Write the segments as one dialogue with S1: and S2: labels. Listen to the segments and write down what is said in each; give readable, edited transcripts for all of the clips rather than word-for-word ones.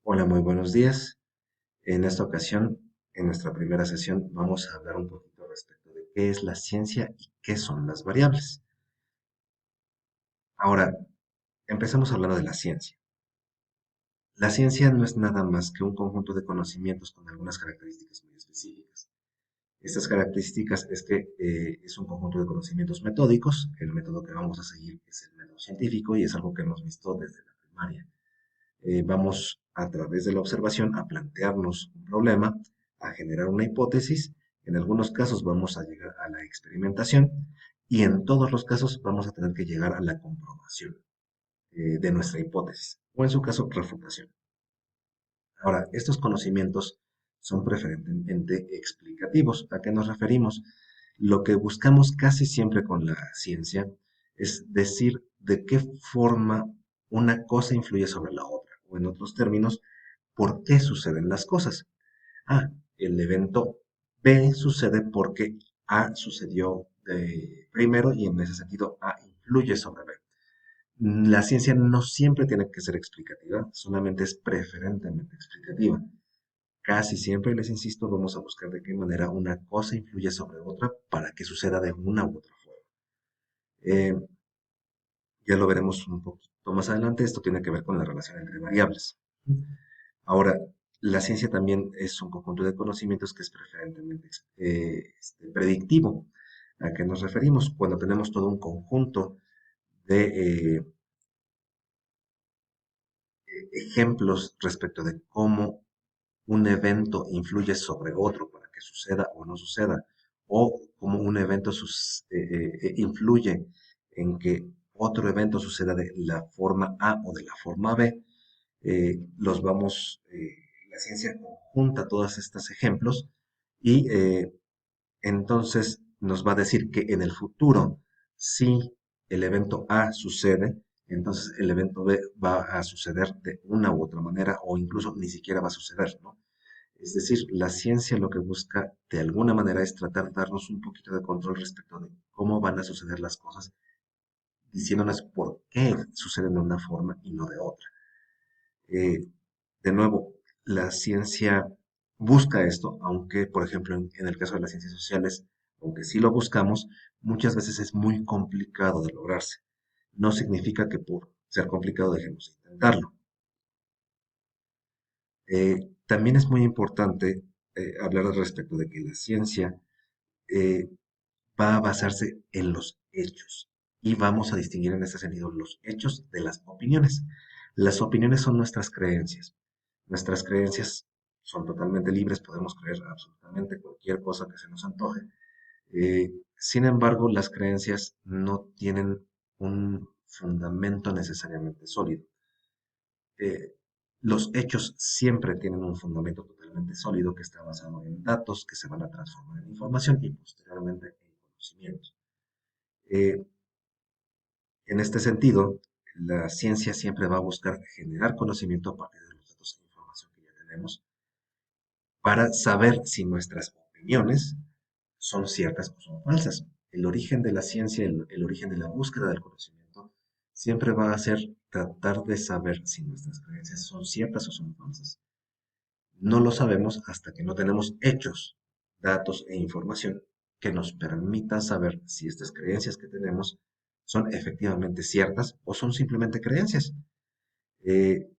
S1: Hola, muy buenos días. En esta ocasión, en nuestra primera sesión, vamos a hablar un poquito respecto de qué es la ciencia y qué son las variables. Ahora, empecemos hablando de la ciencia. La ciencia no es nada más que un conjunto de conocimientos con algunas características muy específicas. Estas características es que es un conjunto de conocimientos metódicos. El método que vamos a seguir es el método científico y es algo que hemos visto desde la primaria. Vamos a través de la observación a plantearnos un problema, a generar una hipótesis. En algunos casos vamos a llegar a la experimentación y en todos los casos vamos a tener que llegar a la comprobación de nuestra hipótesis o en su caso refutación. Ahora, estos conocimientos son preferentemente explicativos. ¿A qué nos referimos? Lo que buscamos casi siempre con la ciencia es decir de qué forma una cosa influye sobre la otra, o en otros términos, por qué suceden las cosas. Ah, el evento B sucede porque A sucedió primero y en ese sentido A influye sobre B. La ciencia no siempre tiene que ser explicativa, solamente es preferentemente explicativa. Casi siempre, les insisto, vamos a buscar de qué manera una cosa influye sobre otra para que suceda de una u otra forma. Eh, ya lo veremos un poquito más adelante, esto tiene que ver con la relación entre variables. Ahora, la ciencia también es un conjunto de conocimientos que es preferentemente predictivo. ¿A qué nos referimos? Cuando tenemos todo un conjunto de ejemplos respecto de cómo un evento influye sobre otro para que suceda o no suceda, o cómo un evento influye en que otro evento suceda de la forma A o de la forma B, la ciencia conjunta todos estos ejemplos y entonces nos va a decir que en el futuro, si el evento A sucede, entonces el evento B va a suceder de una u otra manera o incluso ni siquiera va a suceder, ¿no? Es decir, la ciencia lo que busca de alguna manera es tratar de darnos un poquito de control respecto de cómo van a suceder las cosas, diciéndonos por qué suceden de una forma y no de otra. Eh, de nuevo, la ciencia busca esto, aunque, por ejemplo, en el caso de las ciencias sociales, aunque sí lo buscamos, muchas veces es muy complicado de lograrse. No significa que por ser complicado dejemos de intentarlo. También es muy importante hablar al respecto de que la ciencia eh, va a basarse en los hechos y vamos a distinguir en ese sentido los hechos de las opiniones. Las opiniones son nuestras creencias. Nuestras creencias son totalmente libres, podemos creer absolutamente cualquier cosa que se nos antoje. Sin embargo, las creencias no tienen un fundamento necesariamente sólido. Eh, los hechos siempre tienen un fundamento totalmente sólido que está basado en datos que se van a transformar en información y posteriormente en conocimiento. Eh, en este sentido, la ciencia siempre va a buscar generar conocimiento a partir de los datos e información que ya tenemos para saber si nuestras opiniones son ciertas o son falsas. El origen de la ciencia, el origen de la búsqueda del conocimiento, siempre va a ser tratar de saber si nuestras creencias son ciertas o son falsas. No lo sabemos hasta que no tenemos hechos, datos e información que nos permitan saber si estas creencias que tenemos son efectivamente ciertas o son simplemente creencias. Eh,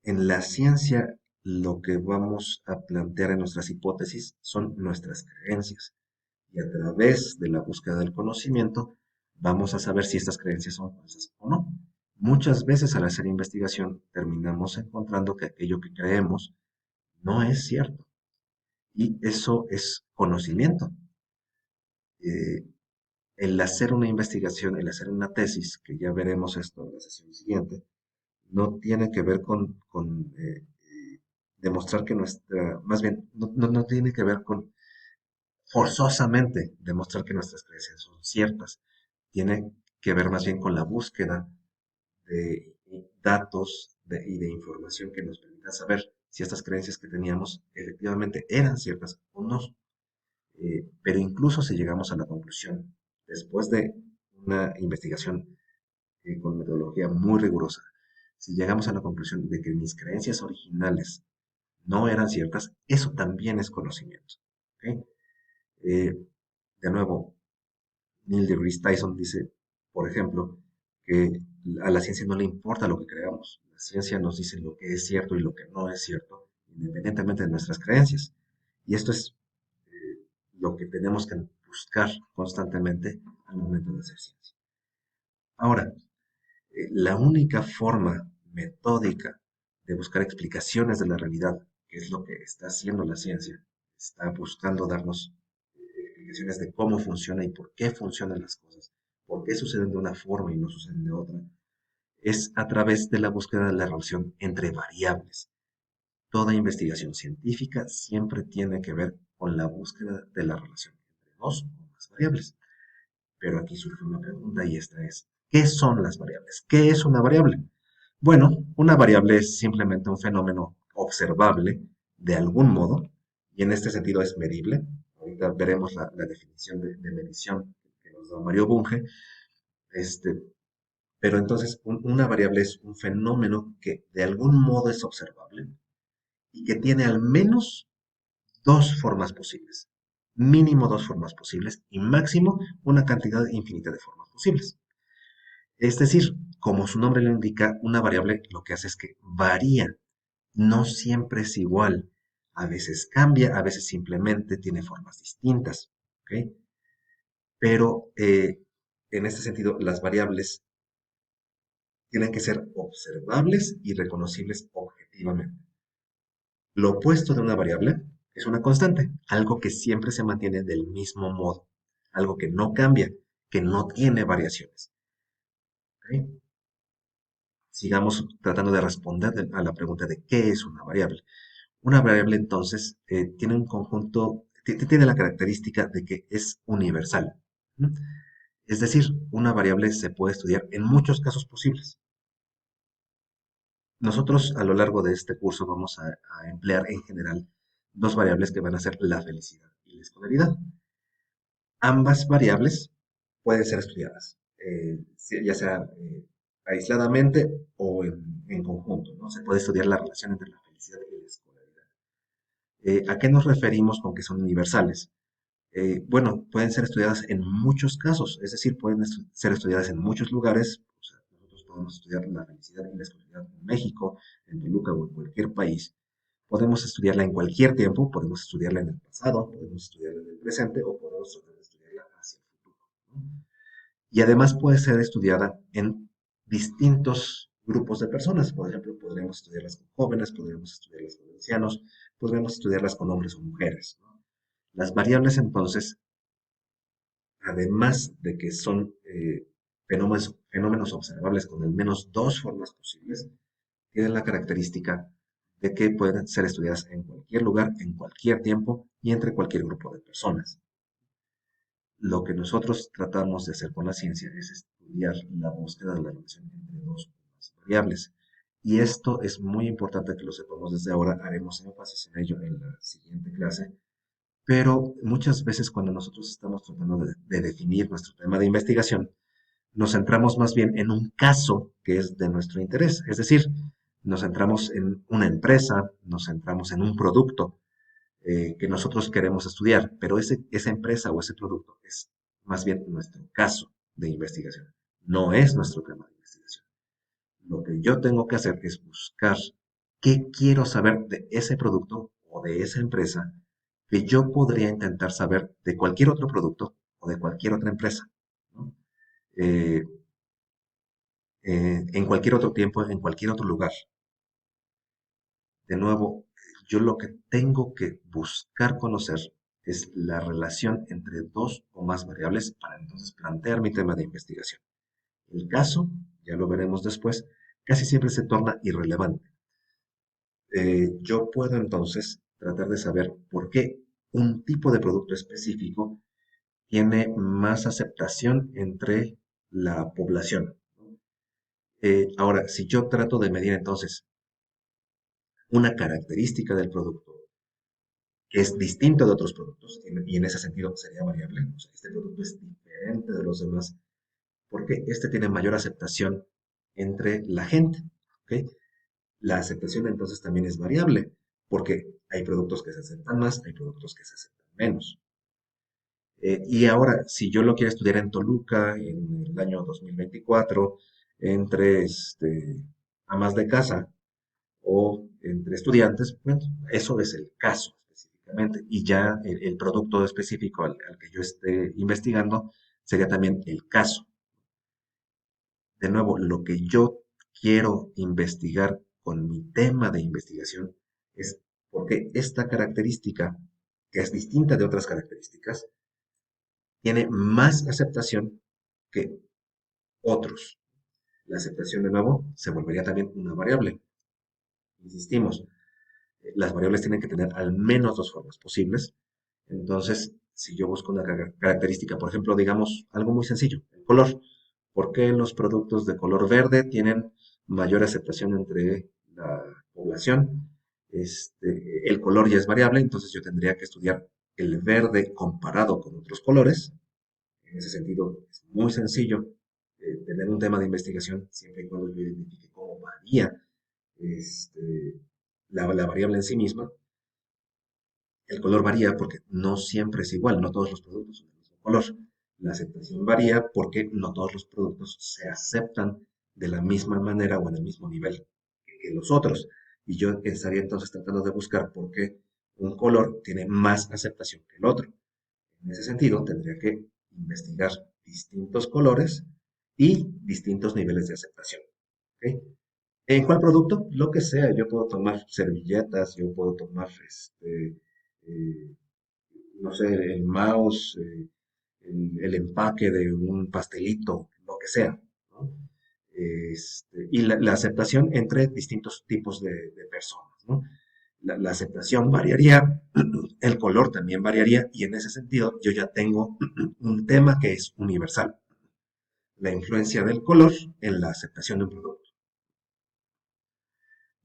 S1: en la ciencia, lo que vamos a plantear en nuestras hipótesis son nuestras creencias. Y a través de la búsqueda del conocimiento, vamos a saber si estas creencias son falsas o no. Muchas veces al hacer investigación terminamos encontrando que aquello que creemos no es cierto. Y eso es conocimiento. Eh, el hacer una investigación, el hacer una tesis, que ya veremos esto en la sesión siguiente, no tiene que ver con demostrar que más bien, no tiene que ver con forzosamente demostrar que nuestras creencias son ciertas. Tiene que ver más bien con la búsqueda de datos y de información que nos permita saber si estas creencias que teníamos efectivamente eran ciertas o no. Pero incluso si llegamos a la conclusión, después de una investigación con metodología muy rigurosa, Si llegamos a la conclusión de que mis creencias originales no eran ciertas, eso también es conocimiento. ¿Ok? Eh, de nuevo, Neil deGrasse Tyson dice, por ejemplo, que a la ciencia no le importa lo que creamos. La ciencia nos dice lo que es cierto y lo que no es cierto, independientemente de nuestras creencias. Y esto es lo que tenemos que buscar constantemente al momento de hacer ciencia. Ahora, la única forma metódica de buscar explicaciones de la realidad, que es lo que está haciendo la ciencia, está buscando darnos explicaciones de cómo funciona y por qué funcionan las cosas, por qué suceden de una forma y no suceden de otra, es a través de la búsqueda de la relación entre variables. Toda investigación científica siempre tiene que ver con la búsqueda de la relación entre dos o más variables. Pero aquí surge una pregunta y esta es, ¿qué son las variables? ¿Qué es una variable? Bueno, una variable es simplemente un fenómeno observable de algún modo, y en este sentido es medible. Ahorita veremos la definición de medición que nos da Mario Bunge. Este, pero entonces una variable es un fenómeno que de algún modo es observable y que tiene al menos dos formas posibles. Mínimo dos formas posibles y máximo una cantidad infinita de formas posibles. Es decir, como su nombre lo indica, una variable lo que hace es que varía, no siempre es igual. A veces cambia, a veces simplemente tiene formas distintas. ¿Ok? Pero en este sentido, las variables tienen que ser observables y reconocibles objetivamente. Lo opuesto de una variable es una constante, algo que siempre se mantiene del mismo modo, algo que no cambia, que no tiene variaciones. ¿Ok? Sigamos tratando de responder a la pregunta de qué es una variable. Una variable entonces tiene un conjunto, tiene la característica de que es universal. ¿No? Es decir, una variable se puede estudiar en muchos casos posibles. Nosotros a lo largo de este curso vamos a emplear en general dos variables que van a ser la felicidad y la escolaridad. Ambas variables pueden ser estudiadas, ya sea aisladamente o en conjunto, ¿no? Se puede estudiar la relación entre la felicidad y la escolaridad. ¿A qué nos referimos con que son universales? Bueno, pueden ser estudiadas en muchos casos, es decir, pueden ser estudiadas en muchos lugares. O sea, nosotros podemos estudiar la felicidad y la escolaridad en México, en Toluca o en cualquier país. Podemos estudiarla en cualquier tiempo, podemos estudiarla en el pasado, podemos estudiarla en el presente o podemos tratar de estudiarla hacia el futuro. ¿No? Y además puede ser estudiada en distintos grupos de personas. Por ejemplo, podríamos estudiarlas con jóvenes, podríamos estudiarlas con ancianos, podríamos estudiarlas con hombres o mujeres. ¿No? Las variables entonces, además de que son fenómenos observables con al menos dos formas posibles, tienen la característica de que pueden ser estudiadas en cualquier lugar, en cualquier tiempo y entre cualquier grupo de personas. Lo que nosotros tratamos de hacer con la ciencia es estudiar la búsqueda de la relación entre dos o más variables. Y esto es muy importante que lo sepamos desde ahora, haremos énfasis en ello en la siguiente clase, pero muchas veces cuando nosotros estamos tratando de definir nuestro tema de investigación, nos centramos más bien en un caso que es de nuestro interés, es decir, nos centramos en una empresa, nos centramos en un producto que nosotros queremos estudiar, pero esa empresa o ese producto es más bien nuestro caso de investigación, no es nuestro tema de investigación. Lo que yo tengo que hacer es buscar qué quiero saber de ese producto o de esa empresa que yo podría intentar saber de cualquier otro producto o de cualquier otra empresa, ¿no? Eh, en cualquier otro tiempo, en cualquier otro lugar. De nuevo, yo lo que tengo que buscar conocer es la relación entre dos o más variables para entonces plantear mi tema de investigación. El caso, ya lo veremos después, casi siempre se torna irrelevante. Yo puedo entonces tratar de saber por qué un tipo de producto específico tiene más aceptación entre la población. Ahora, si yo trato de medir entonces una característica del producto que es distinto de otros productos, y en ese sentido sería variable, o sea, este producto es diferente de los demás, porque este tiene mayor aceptación entre la gente. ¿ok? La aceptación entonces también es variable, porque hay productos que se aceptan más, hay productos que se aceptan menos. Y ahora, si yo lo quiero estudiar en Toluca en el año 2024, entre amas de casa o entre estudiantes, bueno, eso es el caso específicamente. Y ya el producto específico al que yo esté investigando sería también el caso. De nuevo, lo que yo quiero investigar con mi tema de investigación es por qué esta característica, que es distinta de otras características, tiene más aceptación que otros. La aceptación, de nuevo, se volvería también una variable. Insistimos, las variables tienen que tener al menos dos formas posibles. Entonces, si yo busco una característica, por ejemplo, digamos algo muy sencillo, el color. ¿Por qué los productos de color verde tienen mayor aceptación entre la población? El color ya es variable, entonces yo tendría que estudiar el verde comparado con otros colores. En ese sentido, es muy sencillo tener un tema de investigación siempre y cuando yo identifique cómo varía este, la variable en sí misma. El color varía porque no siempre es igual, no todos los productos son del mismo color. La aceptación varía porque no todos los productos se aceptan de la misma manera o en el mismo nivel que los otros. Y yo estaría entonces tratando de buscar por qué un color tiene más aceptación que el otro. En ese sentido, tendría que investigar distintos colores y distintos niveles de aceptación. ¿Ok? ¿En cuál producto? Lo que sea. Yo puedo tomar servilletas, yo puedo tomar eh, no sé, el mouse, el empaque de un pastelito, lo que sea, ¿no? Y la aceptación entre distintos tipos de personas, ¿no? La aceptación variaría, el color también variaría, y en ese sentido yo ya tengo un tema que es universal, la influencia del color en la aceptación de un producto.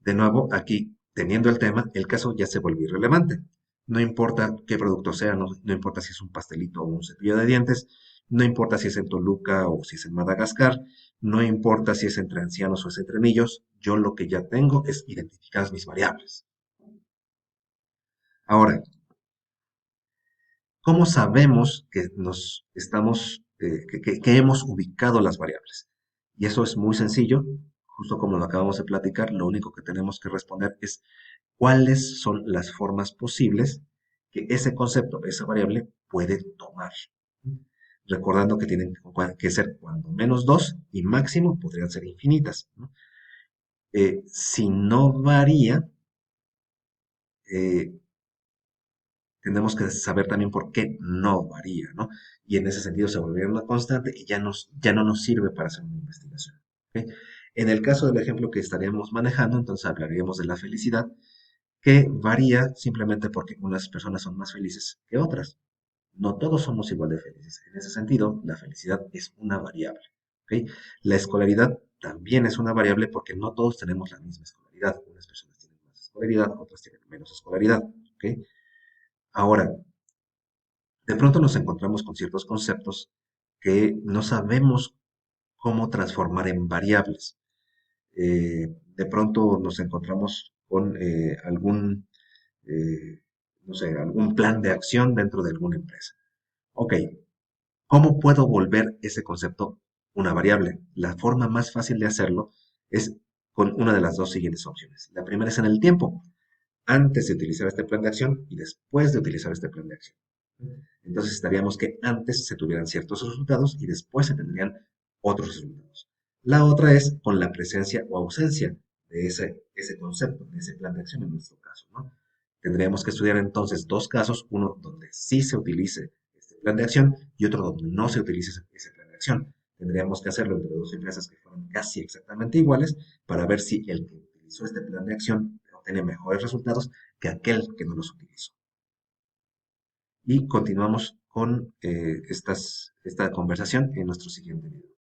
S1: De nuevo, aquí, teniendo el tema, el caso ya se vuelve irrelevante. No importa qué producto sea, no importa si es un pastelito o un cepillo de dientes, no importa si es en Toluca o si es en Madagascar, no importa si es entre ancianos o es entre niños, yo lo que ya tengo es identificar mis variables. Ahora, ¿cómo sabemos que nos estamos, que hemos ubicado las variables? Y eso es muy sencillo, justo como lo acabamos de platicar, lo único que tenemos que responder es cuáles son las formas posibles que ese concepto, esa variable, puede tomar. Recordando que tienen que ser cuando menos dos y máximo podrían ser infinitas, ¿no? Si no varía, eh, tenemos que saber también por qué no varía, ¿no? Y en ese sentido se volvería una constante y ya no nos sirve para hacer una investigación. ¿Ok? En el caso del ejemplo que estaríamos manejando, entonces hablaríamos de la felicidad, que varía simplemente porque unas personas son más felices que otras. No todos somos igual de felices. En ese sentido, la felicidad es una variable. ¿Ok? La escolaridad también es una variable porque no todos tenemos la misma escolaridad. Unas personas tienen más escolaridad, otras tienen menos escolaridad. ¿Ok? Ahora, de pronto nos encontramos con ciertos conceptos que no sabemos cómo transformar en variables. De pronto nos encontramos con eh, no sé, algún plan de acción dentro de alguna empresa. Ok, ¿cómo puedo volver ese concepto una variable? La forma más fácil de hacerlo es con una de las dos siguientes opciones. La primera es en el tiempo, antes de utilizar este plan de acción y después de utilizar este plan de acción. Entonces estaríamos que antes se tuvieran ciertos resultados y después se tendrían otros resultados. La otra es con la presencia o ausencia de ese concepto, de ese plan de acción en nuestro caso, ¿no? Tendríamos que estudiar entonces dos casos, uno donde sí se utilice este plan de acción y otro donde no se utilice ese plan de acción. Tendríamos que hacerlo entre dos empresas que fueron casi exactamente iguales para ver si el que utilizó este plan de acción obtiene mejores resultados que aquel que no los utilizó. Y continuamos con esta conversación en nuestro siguiente video.